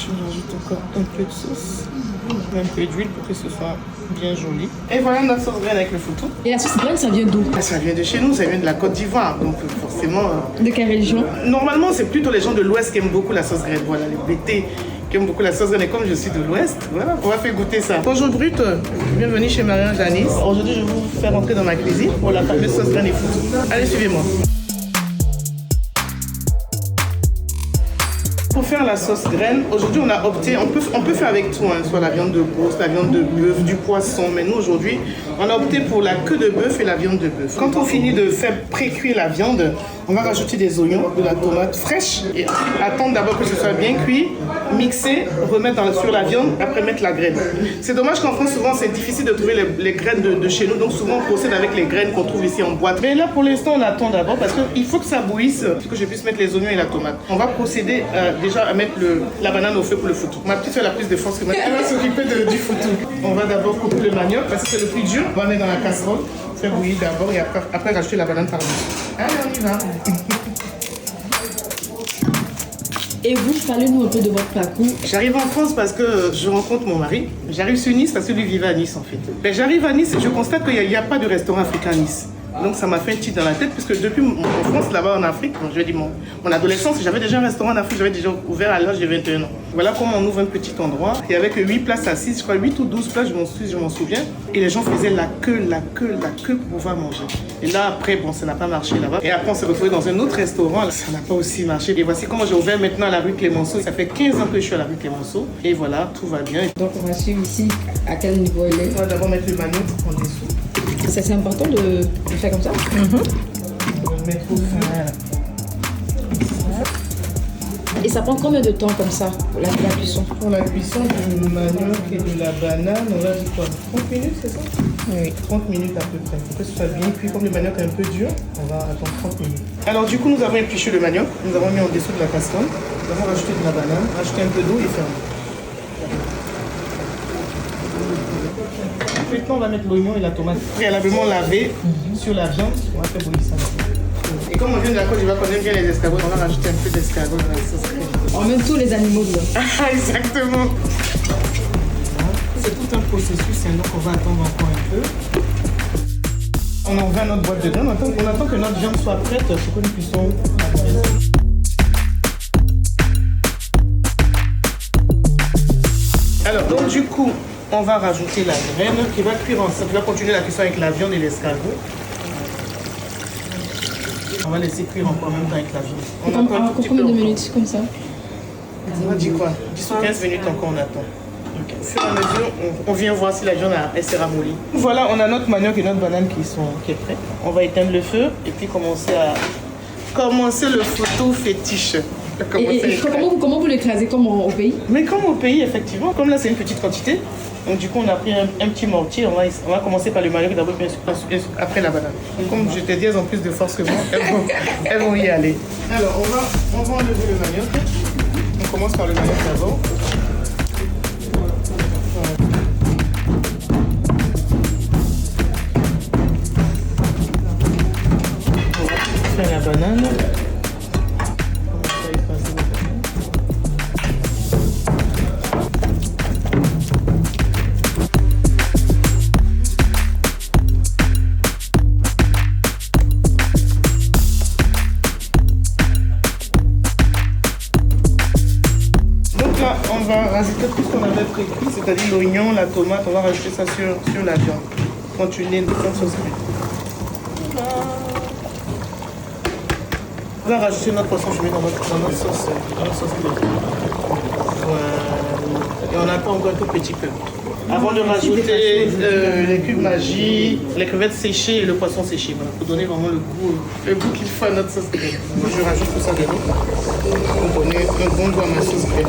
Je rajoute encore un peu de sauce, un peu d'huile pour que ce soit bien joli. Et voilà notre sauce graine avec le foutou. Et la sauce graine, ça vient d'où? Ça vient de chez nous, ça vient de la Côte d'Ivoire, donc forcément... De quelle région? Normalement, c'est plutôt les gens de l'Ouest qui aiment beaucoup la sauce graine. Voilà, les BT qui aiment beaucoup la sauce graine. Et comme je suis de l'Ouest, voilà, on va faire goûter ça. Bonjour Brut, bienvenue chez Marianne Janice. Aujourd'hui, je vais vous faire rentrer dans ma cuisine pour la fameuse sauce graine et foutou. Allez, suivez-moi. Pour faire la sauce graine, aujourd'hui on a opté, on peut faire avec tout, hein, soit la viande de brousse, la viande de bœuf, du poisson, mais nous aujourd'hui on a opté pour la queue de bœuf et la viande de bœuf. Quand on finit de faire pré-cuire la viande, on va rajouter des oignons, de la tomate fraîche et attendre d'abord que ce soit bien cuit, mixer, remettre sur la viande, après mettre la graine. C'est dommage qu'en France souvent c'est difficile de trouver les graines de chez nous, donc souvent on procède avec les graines qu'on trouve ici en boîte. Mais là pour l'instant on attend d'abord parce qu'il faut que ça bouillisse, pour que je puisse mettre les oignons et la tomate. On va procéder déjà à mettre la banane au feu pour le foutou. Ma petite soeur a plus de force que moi. Elle va s'occuper du foutou. On va d'abord couper le manioc parce que c'est le plus dur. On va mettre dans la casserole, faire bouillir d'abord et après rajouter la banane par-dessus. Allez, on y va. Et vous, parlez-nous un peu de votre parcours. J'arrive en France parce que je rencontre mon mari. J'arrive sur Nice parce que lui vivait à Nice en fait. Ben, j'arrive à Nice et je constate qu'il n'y a pas de restaurant africain à Nice. Donc ça m'a fait un titre dans la tête puisque depuis mon enfance là-bas en Afrique, je vais dire mon adolescence, j'avais déjà un restaurant en Afrique, j'avais déjà ouvert à l'âge de 21 ans. Voilà comment on ouvre un petit endroit. Il y avait que 8 places assises, je crois 8 ou 12 places, je m'en souviens. Et les gens faisaient la queue pour pouvoir manger. Et là après, bon, ça n'a pas marché là-bas. Et après on s'est retrouvé dans un autre restaurant, ça n'a pas aussi marché. Et voici comment j'ai ouvert maintenant à la rue Clémenceau. Ça fait 15 ans que je suis à la rue Clémenceau. Et voilà, tout va bien. Donc on va suivre ici à quel niveau elle est. On va d'abord mettre le manioc en dessous. C'est important de faire comme ça. On va le mettre au feu. Voilà. Et ça prend combien de temps comme ça pour la cuisson? Pour la cuisson du manioc et de la banane, on va dire quoi? 30 minutes, c'est ça? Oui, 30 minutes à peu près. Pour que ce soit bien cuit, comme le manioc est un peu dur, on va attendre 30 minutes. Alors du coup, nous avons épluché le manioc, nous avons mis en dessous de la casserole, nous avons rajouté de la banane, rajouté un peu d'eau et fermé. Maintenant, on va mettre l'oignon et la tomate préalablement lavés sur la viande. On va faire bouillir ça. Et comme on vient de la Côte d'Ivoire, qu'on aime bien les escargots, on va rajouter un peu d'escargots dans la sauce crème. On met tous les animaux dedans. Ah, exactement. C'est tout un processus, donc on va attendre encore un peu. On en va notre boîte de graines. On attend que notre viande soit prête pour que nous puissions la graine. Alors, donc du coup, on va rajouter la graine qui va cuire ensemble, qui va continuer la cuisson avec la viande et l'escargot. On va laisser cuire encore même temps avec la viande. On Encore combien de minutes comme ça? On va dire quoi? 10 ou 15 minutes encore on attend. Okay. Au fur et à mesure, on vient voir si la viande elle s'est ramollie. Voilà, on a notre manioc et notre banane qui est prêt. On va éteindre le feu et puis commencer le photo fétiche. Et comment vous l'écrasez comme au pays? Mais comme au pays, effectivement. Comme là, c'est une petite quantité. Donc du coup, on a pris un petit mortier. On va commencer par le manioc d'abord, après la banane. Donc, comme je t'ai dit, elles ont plus de force que moi. Elles vont y aller. Alors, on va enlever le manioc. On commence par le manioc d'abord. On va faire la banane. On va rajouter tout ce qu'on avait précuit, c'est-à-dire l'oignon, la tomate, on va rajouter ça sur la viande. Continuer une sauce crème. On va rajouter notre poisson fumé dans notre sauce crème. Voilà. Et on attend encore un tout petit peu. Avant de rajouter les cubes magie, les crevettes séchées et le poisson séché, voilà, pour donner vraiment le goût qu'il faut à notre sauce crème. Je rajoute tout ça dedans pour donner un bon goût à ma sauce crème.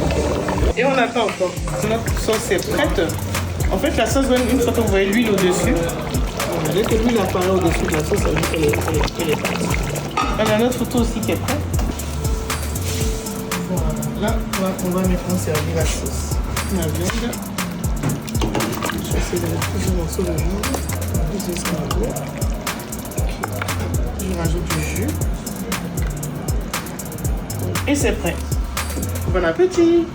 Et on attend encore. Notre sauce est prête. En fait, la sauce, une fois que vous voyez l'huile au-dessus, dès que l'huile apparaît au-dessus de la sauce, ça veut dire qu'elle est prête. On a notre photo aussi qui est prête. Voilà. Là, on va maintenant servir la sauce. La viande. Je vais essayer de mettre plusieurs morceaux de viande, plus d'escargot. Je rajoute du jus. Et c'est prêt. Bon appétit!